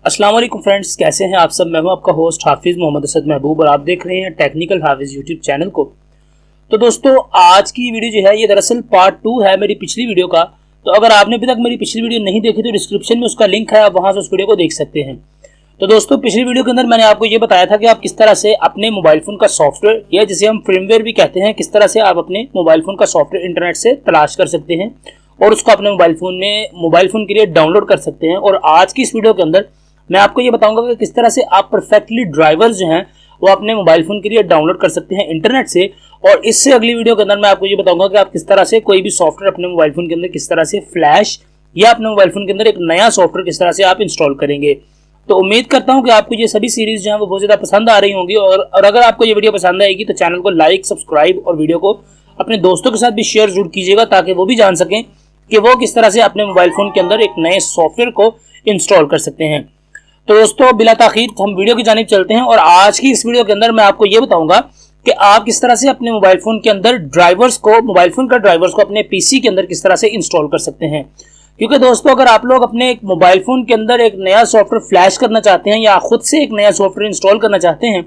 अस्सलाम वालेकुम फ्रेंड्स, कैसे हैं आप सब। मैं हूं आपका होस्ट हाफिज मोहम्मद असद महबूब और आप देख रहे हैं टेक्निकल हाफिज यूट्यूब चैनल को। तो दोस्तों, आज की वीडियो जो है ये दरअसल पार्ट 2 है मेरी पिछली वीडियो का। तो अगर आपने अभी तक मेरी पिछली वीडियो नहीं देखी तो डिस्क्रिप्शन में उसका लिंक है, आप वहां से उस वीडियो को देख सकते हैं। तो दोस्तों, पिछली वीडियो के अंदर मैंने आपको ये बताया था कि आप किस तरह से अपने मोबाइल फोन का सॉफ्टवेयर या जिसे हम फर्मवेयर भी कहते हैं, किस तरह से आप अपने मोबाइल फोन का सॉफ्टवेयर इंटरनेट से तलाश कर सकते हैं और उसको अपने मोबाइल फोन के लिए डाउनलोड कर सकते हैं। और आज की इस वीडियो के अंदर मैं आपको ये बताऊंगा कि किस तरह से आप परफेक्टली ड्राइवर्स जो हैं वो अपने मोबाइल फोन के लिए डाउनलोड कर सकते हैं इंटरनेट से। और इससे अगली वीडियो के अंदर मैं आपको ये बताऊंगा कि आप किस तरह से कोई भी सॉफ्टवेयर अपने मोबाइल फोन के अंदर किस तरह से फ्लैश या अपने मोबाइल फोन के अंदर एक नया सॉफ्टवेयर किस तरह से आप इंस्टॉल करेंगे। तो उम्मीद करता हूं कि आपको ये सभी सीरीज जो है वो बहुत ज्यादा पसंद आ रही होंगी। और अगर आपको ये वीडियो पसंद आएगी तो चैनल को लाइक, सब्सक्राइब और वीडियो को अपने दोस्तों के साथ भी शेयर जरूर कीजिएगा, ताकि वो भी जान सकें कि वो किस तरह से अपने मोबाइल फोन के अंदर एक नए सॉफ्टवेयर को इंस्टॉल कर सकते हैं। तो दोस्तों, बिला ताखीर हम वीडियो की जानिब चलते हैं। और आज की इस वीडियो के अंदर मैं आपको ये बताऊंगा कि आप किस तरह से अपने मोबाइल फोन के अंदर मोबाइल फोन का ड्राइवर्स को अपने पीसी के अंदर किस तरह से इंस्टॉल कर सकते हैं। क्योंकि दोस्तों, अगर आप लोग अपने एक मोबाइल फोन के अंदर एक नया सॉफ्टवेयर फ्लैश करना चाहते हैं या खुद से एक नया सॉफ्टवेयर इंस्टॉल करना चाहते हैं,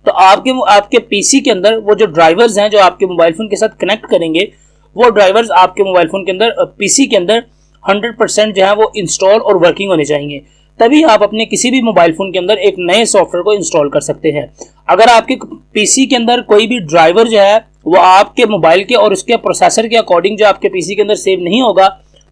तो आपके पीसी के अंदर वो जो ड्राइवर्स हैं जो आपके मोबाइल फोन के साथ कनेक्ट करेंगे, वो ड्राइवर्स आपके मोबाइल फोन के अंदर पीसी के अंदर 100% जो है वो इंस्टॉल और वर्किंग होने चाहिए। तभी आप अपने किसी भी मोबाइल फोन के अंदर एक नए सॉफ्टवेयर को इंस्टॉल कर सकते हैं। अगर आपके पीसी के अंदर कोई भी ड्राइवर जो है वो आपके मोबाइल के और उसके प्रोसेसर के अकॉर्डिंग जो आपके पीसी के अंदर सेव नहीं होगा,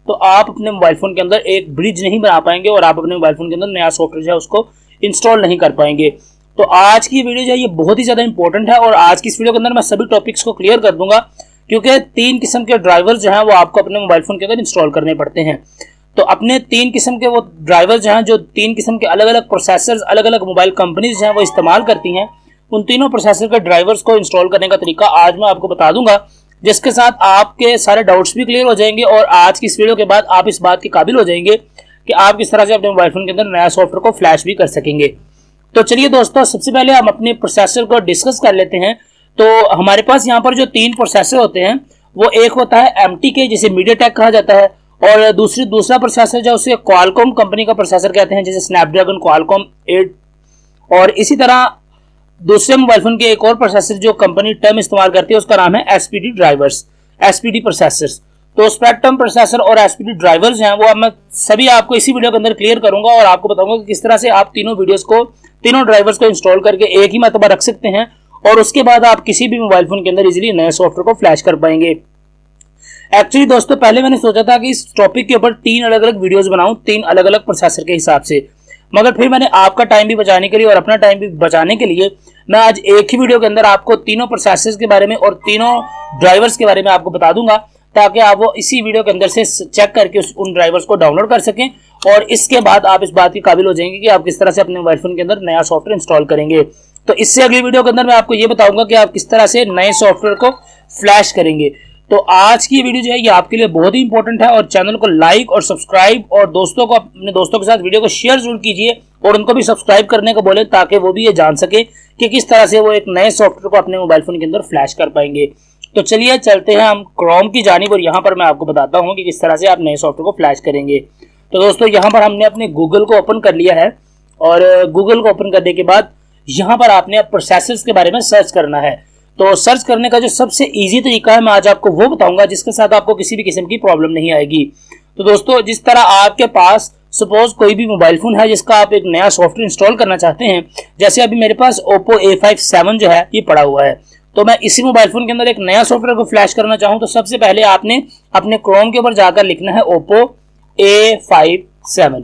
तो आप अपने मोबाइल फोन के अंदर एक ब्रिज नहीं बना पाएंगे और आप अपने मोबाइल फोन के अंदर नया सॉफ्टवेयर जो है उसको इंस्टॉल नहीं कर पाएंगे। तो आज की वीडियो जो है ये बहुत ही ज्यादा इंपॉर्टेंट है और आज की इस वीडियो के अंदर मैं सभी टॉपिक्स को क्लियर कर दूंगा, क्योंकि 3 किस्म के ड्राइवर जो है वो आपको अपने मोबाइल फोन के अंदर इंस्टॉल करने पड़ते हैं। तो अपने 3 किस्म के वो ड्राइवर जो हैं, जो 3 किस्म के अलग अलग प्रोसेसर्स अलग अलग मोबाइल कंपनीज जो हैं वो इस्तेमाल करती हैं, उन तीनों प्रोसेसर के ड्राइवर्स को इंस्टॉल करने का तरीका आज मैं आपको बता दूंगा, जिसके साथ आपके सारे डाउट्स भी क्लियर हो जाएंगे और आज की इस वीडियो के बाद आप इस बात के काबिल हो जाएंगे कि आप किस तरह से अपने मोबाइल फोन के अंदर नया सॉफ्टवेयर को फ्लैश भी कर सकेंगे। तो चलिए दोस्तों, सबसे पहले हम अपने प्रोसेसर को डिस्कस कर लेते हैं। तो हमारे पास यहाँ पर जो 3 प्रोसेसर होते हैं, वो एक होता है MTK जिसे मीडियाटेक कहा जाता है, और दूसरा प्रोसेसर जो उसे क्वालकॉम कंपनी का प्रोसेसर कहते हैं, जैसे स्नैपड्रैगन, क्वालकॉम 8। और इसी तरह दूसरे मोबाइल फोन के एक और प्रोसेसर जो कंपनी टर्म इस्तेमाल करती है उसका नाम है SPD ड्राइवर्स, SPD प्रोसेसर्स। तो स्पेक्ट्रम प्रोसेसर और SPD ड्राइवर्स हैं वो मैं सभी आपको इसी वीडियो के अंदर क्लियर करूंगा और आपको बताऊंगा कि किस तरह से आप तीनों ड्राइवर्स को इंस्टॉल करके एक ही मरतबा रख सकते हैं और उसके बाद आप किसी भी मोबाइल फोन के अंदर इजीली नए सॉफ्टवेयर को फ्लैश कर पाएंगे। एक्चुअली दोस्तों, पहले मैंने सोचा था कि इस टॉपिक के ऊपर 3 अलग अलग वीडियोस बनाऊं 3 अलग अलग प्रोसेसर के हिसाब से, मगर फिर मैंने आपका टाइम भी बचाने के लिए और अपना टाइम भी बचाने के लिए मैं आज एक ही वीडियो के अंदर आपको तीनों प्रोसेसर्स के बारे में और तीनों ड्राइवर्स के बारे में आपको बता दूंगा, ताकि आप वो इसी वीडियो के अंदर से चेक करके उन ड्राइवर्स को डाउनलोड कर सकें और इसके बाद आप इस बात के काबिल हो जाएंगे कि आप किस तरह से अपने मोबाइल फोन के अंदर नया सॉफ्टवेयर इंस्टॉल करेंगे। तो इससे अगली वीडियो के अंदर मैं आपको ये बताऊंगा कि आप किस तरह से नए सॉफ्टवेयर को फ्लैश करेंगे। तो आज की वीडियो जो है ये आपके लिए बहुत ही इंपॉर्टेंट है और चैनल को लाइक और सब्सक्राइब और अपने दोस्तों के साथ वीडियो को शेयर जरूर कीजिए और उनको भी सब्सक्राइब करने को बोले, ताकि वो भी ये जान सके कि किस तरह से वो एक नए सॉफ्टवेयर को अपने मोबाइल फोन के अंदर फ्लैश कर पाएंगे। तो चलिए चलते हैं हम क्रोम की जानिब और यहाँ पर मैं आपको बताता हूँ कि किस तरह से आप नए सॉफ्टवेयर को फ्लैश करेंगे। तो दोस्तों, यहाँ पर हमने अपने गूगल को ओपन कर लिया है और गूगल को ओपन करने के बाद यहाँ पर आपने प्रोसेसर्स के बारे में सर्च करना है। तो सर्च करने का जो सबसे इजी तरीका है मैं आज आपको वो बताऊंगा, जिसके साथ आपको किसी भी किस्म की प्रॉब्लम नहीं आएगी। तो दोस्तों, जिस तरह आपके पास सपोज कोई भी मोबाइल फोन है जिसका आप एक नया सॉफ्टवेयर इंस्टॉल करना चाहते हैं, जैसे अभी मेरे पास Oppo A57 जो है ये पड़ा हुआ है, तो मैं इसी मोबाइल फोन के अंदर एक नया सॉफ्टवेयर को फ्लैश करना चाहूँ तो सबसे पहले आपने अपने क्रोम के ऊपर जाकर लिखना है Oppo A57।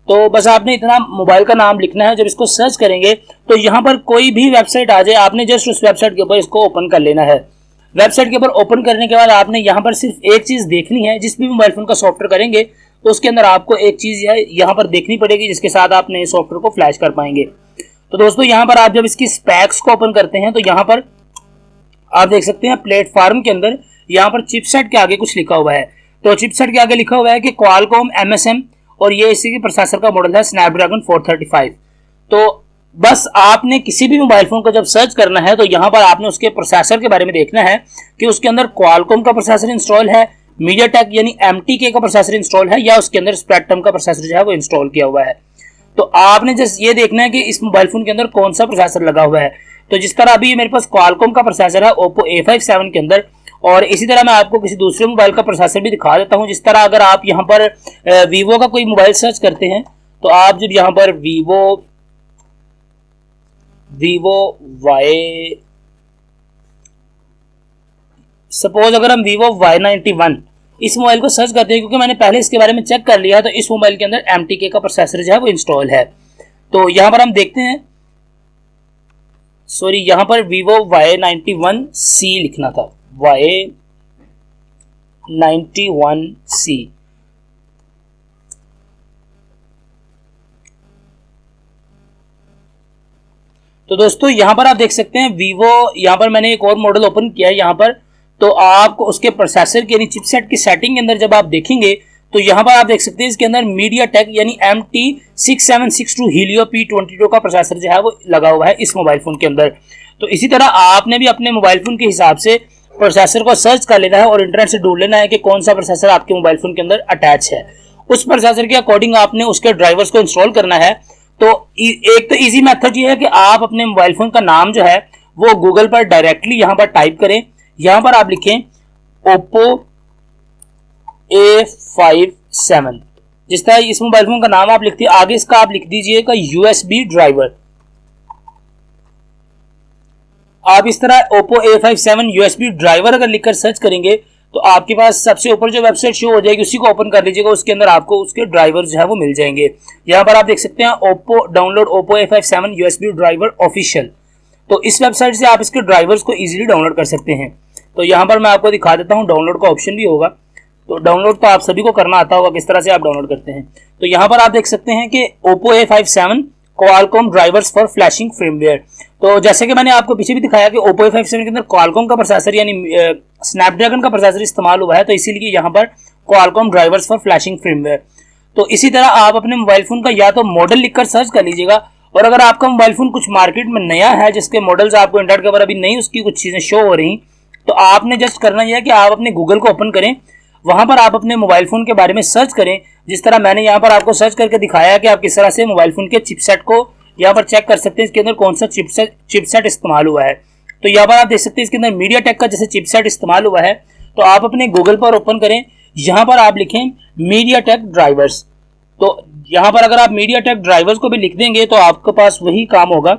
तो बस आपने इतना मोबाइल का नाम लिखना है। जब इसको सर्च करेंगे तो यहाँ पर कोई भी वेबसाइट आ जाए, आपने जस्ट उस वेबसाइट के ऊपर इसको ओपन कर लेना है। वेबसाइट के ऊपर ओपन करने के बाद आपने यहाँ पर सिर्फ एक चीज देखनी है, जिस भी मोबाइल फोन का सॉफ्टवेयर करेंगे तो उसके अंदर आपको एक चीज है यहाँ पर देखनी पड़ेगी, जिसके साथ आप नए सॉफ्टवेयर को फ्लैश कर पाएंगे। तो दोस्तों, यहाँ पर आप जब इसकी स्पेक्स को ओपन करते हैं तो यहाँ पर आप देख सकते हैं प्लेटफॉर्म के अंदर यहाँ पर चिपसेट के आगे कुछ लिखा हुआ है। तो चिपसेट के आगे लिखा हुआ है कि क्वालकॉम MSM और ये इसी के प्रोसेसर का मॉडल है स्नैपड्रैगन 435। तो बस आपने किसी भी मोबाइल फोन को जब सर्च करना है तो यहाँ पर आपने उसके प्रोसेसर के बारे में देखना है कि उसके अंदर क्वालकॉम का प्रोसेसर इंस्टॉल है, मीडियाटेक यानी MTK का प्रोसेसर इंस्टॉल है या उसके अंदर स्पेक्ट्रम का प्रोसेसर जो है वो इंस्टॉल किया हुआ है। तो आपने जस्ट ये देखना है कि इस मोबाइल फोन के अंदर कौन सा प्रोसेसर लगा हुआ है। तो जिस तरह अभी मेरे पास क्वालकॉम का प्रोसेसर है ओप्पो A57 के अंदर, और इसी तरह मैं आपको किसी दूसरे मोबाइल का प्रोसेसर भी दिखा देता हूं। जिस तरह अगर आप यहाँ पर वीवो का कोई मोबाइल सर्च करते हैं, तो आप जब यहाँ पर वीवो वाई, सपोज अगर हम वीवो Y91 इस मोबाइल को सर्च करते हैं, क्योंकि मैंने पहले इसके बारे में चेक कर लिया, तो इस मोबाइल के अंदर MTK का प्रोसेसर जो है वो इंस्टॉल है। तो यहां पर हम देखते हैं, सॉरी यहां पर वीवो Y91C लिखना था, Y91C। तो दोस्तों यहां पर आप देख सकते हैं वीवो, यहां पर मैंने एक और मॉडल ओपन किया है यहां पर, तो आपको उसके प्रोसेसर के यानी चिपसेट की सेटिंग के अंदर जब आप देखेंगे तो यहां पर आप देख सकते हैं इसके अंदर मीडियाटेक यानी MT6762 Helio P22 का प्रोसेसर जो है वो लगा हुआ है इस मोबाइल फोन के अंदर। तो इसी तरह आपने भी अपने मोबाइल फोन के हिसाब से प्रोसेसर को सर्च कर लेना है और इंटरनेट से ढूंढ लेना है कि कौन सा प्रोसेसर आपके मोबाइल फोन के अंदर अटैच है। उस प्रोसेसर के अकॉर्डिंग आपने उसके ड्राइवर्स को इंस्टॉल करना है। तो एक तो इजी मेथड ये है कि आप अपने मोबाइल फोन का नाम जो है वो गूगल पर डायरेक्टली यहां पर टाइप करें। यहां पर आप लिखें ओप्पो A57, जिस तरह इस मोबाइल फोन का नाम आप लिखते हैं, आगे इसका आप लिख दीजिएगा USB ड्राइवर। आप इस तरह ओप्पो A57 USB ड्राइवर अगर लिखकर सर्च करेंगे तो आपके पास सबसे ऊपर जो वेबसाइट शो हो जाएगी उसी को ओपन कर लीजिएगा, उसके अंदर आपको उसके ड्राइवर जो है वो मिल जाएंगे। यहाँ पर आप देख सकते हैं Oppo download Oppo A57 USB driver official. तो इस वेबसाइट से आप इसके ड्राइवर्स को इजीली डाउनलोड कर सकते हैं। तो यहाँ पर मैं आपको दिखा देता हूँ, डाउनलोड का ऑप्शन भी होगा। तो डाउनलोड तो आप सभी को करना आता होगा, किस तरह से आप डाउनलोड करते हैं। तो यहाँ पर आप देख सकते हैं कि Oppo A57 Qualcomm drivers for flashing firmware. तो जैसे कि मैंने आपको पीछे भी दिखाया कि ओप्पो A57 के अंदर क्वालकॉम का प्रोसेसर यानी स्नैपड्रैगन का प्रोसेसर इस्तेमाल हुआ है, तो इसीलिए यहाँ पर Qualcomm drivers for flashing firmware. तो इसी तरह आप अपने मोबाइल फोन का या तो मॉडल लिखकर सर्च कर लीजिएगा, और अगर आपका मोबाइल फोन कुछ मार्केट में नया है जिसके मॉडल्स आपको इंटरनेट के ऊपर अभी नहीं उसकी कुछ चीजें शो हो रही, तो आपने जस्ट करना यह है कि आप अपने गूगल को ओपन करें, वहां पर आप अपने मोबाइल फोन के बारे में सर्च करें। जिस तरह मैंने यहाँ पर आपको सर्च करके दिखाया कि आप किस तरह से मोबाइल फोन के चिपसेट को यहाँ पर चेक कर सकते हैं, इसके अंदर कौन सा चिपसेट इस्तेमाल हुआ है। तो यहाँ पर आप देख सकते हैं इसके अंदर मीडियाटेक का जैसे चिपसेट इस्तेमाल हुआ है। तो आप अपने गूगल पर ओपन करें, यहाँ पर आप लिखें मीडियाटेक ड्राइवर्स। तो यहाँ पर अगर आप मीडियाटेक ड्राइवर्स को भी लिख देंगे तो आपके पास वही काम होगा।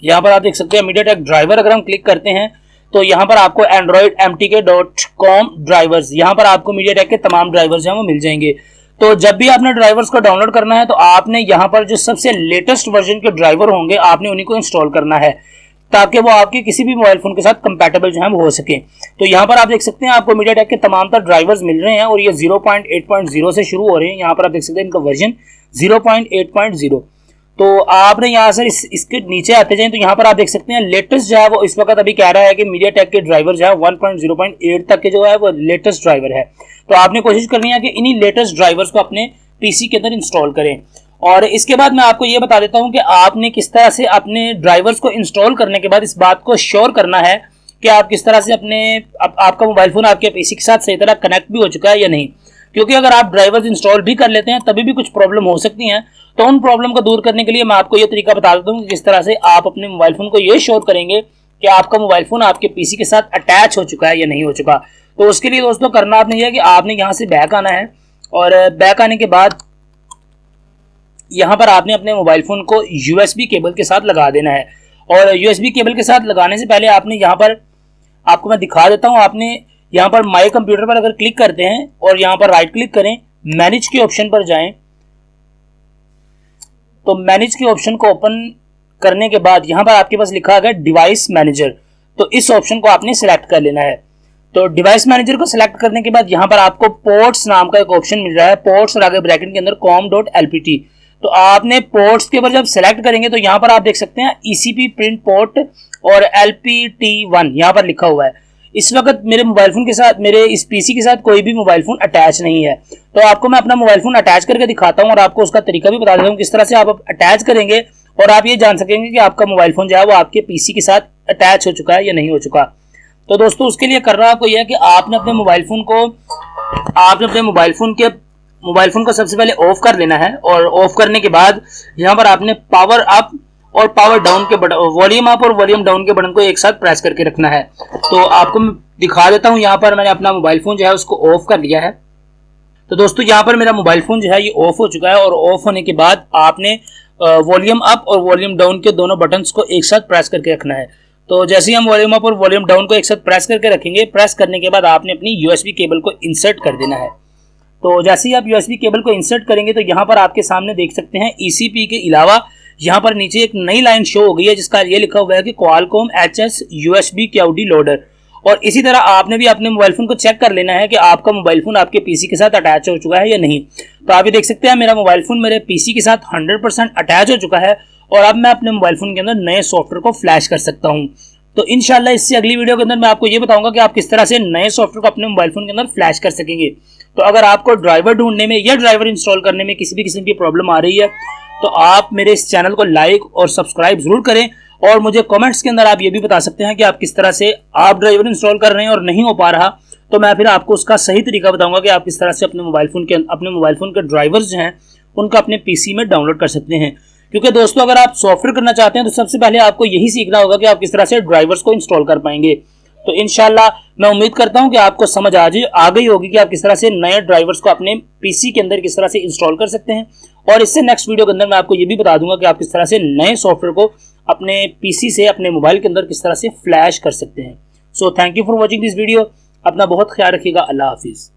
यहाँ पर आप देख सकते हैं मीडियाटेक ड्राइवर अगर हम क्लिक करते हैं तो यहाँ पर आपको androidmtk.com ड्राइवर्स, यहाँ पर आपको मीडियाटेक के तमाम ड्राइवर्स हैं वो मिल जाएंगे। तो जब भी आपने ड्राइवर्स को डाउनलोड करना है तो आपने यहाँ पर जो सबसे लेटेस्ट वर्जन के ड्राइवर होंगे आपने उन्हीं को इंस्टॉल करना है, ताकि वो आपके किसी भी मोबाइल फोन के साथ कंपैटिबल जो है वो हो सके। तो यहाँ पर आप देख सकते हैं आपको मीडियाटेक के तमाम तर ड्राइवर्स मिल रहे हैं और ये 0.8.0 से शुरू हो रहे हैं। यहाँ पर आप देख सकते हैं इनका वर्जन 0.8.0। तो आपने यहाँ से इसके नीचे आते जाएं तो यहाँ पर आप देख सकते हैं लेटेस्ट जो है वो इस वक्त अभी कह रहा है कि मीडियाटेक के ड्राइवर जो है 1.0.8 तक के जो है वो लेटेस्ट ड्राइवर है। तो आपने कोशिश करनी है कि इन्हीं लेटेस्ट ड्राइवर्स को अपने पीसी के अंदर इंस्टॉल करें। और इसके बाद मैं आपको ये बता देता हूं कि आपने किस तरह से अपने ड्राइवर्स को इंस्टॉल करने के बाद इस बात को श्योर करना है कि आप किस तरह से आपका मोबाइल फोन आपके पीसी के साथ सही तरह कनेक्ट भी हो चुका है या नहीं। क्योंकि अगर आप ड्राइवर्स इंस्टॉल भी कर लेते हैं तभी भी कुछ प्रॉब्लम हो सकती हैं। तो उन प्रॉब्लम को दूर करने के लिए मैं आपको ये तरीका बता देता हूँ कि किस तरह से आप अपने मोबाइल फोन को ये श्योर करेंगे कि आपका मोबाइल फोन आपके पीसी के साथ अटैच हो चुका है या नहीं हो चुका। तो उसके लिए दोस्तों करना आपने यह कि आपने यहाँ से बैक आना है और बैक आने के बाद यहाँ पर आपने अपने मोबाइल फोन को USB केबल के साथ लगा देना है। और USB केबल के साथ लगाने से पहले आपने यहाँ पर, आपको मैं दिखा देता हूँ, आपने यहाँ पर माई कंप्यूटर पर अगर क्लिक करते हैं और यहाँ पर राइट क्लिक करें, मैनेज के ऑप्शन पर जाएं, तो मैनेज के ऑप्शन को ओपन करने के बाद यहाँ पर आपके पास लिखा है डिवाइस मैनेजर। तो इस ऑप्शन को आपने सिलेक्ट कर लेना है। तो डिवाइस मैनेजर को सिलेक्ट करने के बाद यहाँ पर आपको पोर्ट्स नाम का एक ऑप्शन मिल रहा है, पोर्ट्स और आगे ब्रैकेट के अंदर com.lpt। तो आपने पोर्ट्स के ऊपर जब सिलेक्ट करेंगे तो यहाँ पर आप देख सकते हैं ECP प्रिंट पोर्ट और LPT1 यहाँ पर लिखा हुआ है। इस वक्त मेरे मोबाइल फोन के साथ, मेरे इस पीसी के साथ कोई भी मोबाइल फोन अटैच नहीं है। तो आपको मैं अपना मोबाइल फोन अटैच करके दिखाता हूँ और आपको उसका तरीका भी बता देता हूँ किस तरह से आप अटैच करेंगे और आप ये जान सकेंगे कि आपका मोबाइल फोन जो है वो आपके पीसी के साथ अटैच हो चुका है या नहीं हो चुका। तो दोस्तों उसके लिए करना आपको यह है कि आपने अपने मोबाइल फोन के मोबाइल फोन को सबसे पहले ऑफ कर लेना है और ऑफ करने के बाद यहाँ पर आपने पावर अप और पावर डाउन के बटन, वॉल्यूम अप और वॉल्यूम डाउन के बटन को एक साथ प्रेस करके रखना है। तो आपको मैं दिखा देता हूँ, यहाँ पर मैंने अपना मोबाइल फोन जो है उसको ऑफ कर लिया है। तो दोस्तों यहाँ पर मेरा मोबाइल फोन जो है ये ऑफ हो चुका है और ऑफ होने के बाद आपने वॉल्यूम अप और वॉल्यूम डाउन के दोनों बटन्स को एक साथ प्रेस करके रखना है। तो जैसे ही हम वॉल्यूम अप और वॉल्यूम डाउन को एक साथ प्रेस करके रखेंगे, प्रेस करने के बाद आपने अपनी यूएसबी केबल को इंसर्ट कर देना है। तो जैसे ही आप यूएसबी केबल को इंसर्ट करेंगे तो यहाँ पर आपके सामने देख सकते हैं ईसीपी के अलावा यहाँ पर नीचे एक नई लाइन शो हो गई है जिसका ये लिखा हुआ है कि Qualcomm HS USB cloudy loader. और इसी तरह आपने भी अपने मोबाइल फोन को चेक कर लेना है कि आपका मोबाइल फोन आपके पीसी के साथ अटैच हो चुका है या नहीं। तो आप ये देख सकते हैं मेरा मोबाइल फोन मेरे पीसी के साथ 100% अटैच हो चुका है और अब मैं अपने मोबाइल फोन के अंदर नए सॉफ्टवेयर को फ्लैश कर सकता हूँ। तो इंशाल्लाह इससे अगली वीडियो के अंदर मैं आपको ये बताऊंगा कि आप किस तरह से नए सॉफ्टवेयर को अपने मोबाइल फोन के अंदर फ्लैश कर सकेंगे। तो अगर आपको ड्राइवर ढूंढने में या ड्राइवर इंस्टॉल करने में किसी भी किस्म की प्रॉब्लम आ रही है तो आप मेरे इस चैनल को लाइक और सब्सक्राइब जरूर करें और मुझे कमेंट्स के अंदर आप ये भी बता सकते हैं कि आप किस तरह से आप ड्राइवर इंस्टॉल कर रहे हैं और नहीं हो पा रहा, तो मैं फिर आपको उसका सही तरीका बताऊंगा कि आप किस तरह से अपने मोबाइल फोन के ड्राइवर्स जो हैं उनका अपने पीसी में डाउनलोड कर सकते हैं। क्योंकि दोस्तों अगर आप सॉफ्टवेयर करना चाहते हैं तो सबसे पहले आपको यही सीखना होगा कि आप किस तरह से ड्राइवर्स को इंस्टॉल कर पाएंगे। तो इंशाल्लाह मैं उम्मीद करता हूं कि आपको समझ आ गई होगी कि आप किस तरह से नए ड्राइवर्स को अपने पीसी के अंदर किस तरह से इंस्टॉल कर सकते हैं। और इससे नेक्स्ट वीडियो के अंदर मैं आपको ये भी बता दूंगा कि आप किस तरह से नए सॉफ्टवेयर को अपने पीसी से अपने मोबाइल के अंदर किस तरह से फ्लैश कर सकते हैं। So thank you for watching this video. अपना बहुत ख्याल रखिएगा। अल्लाह हाफिज़।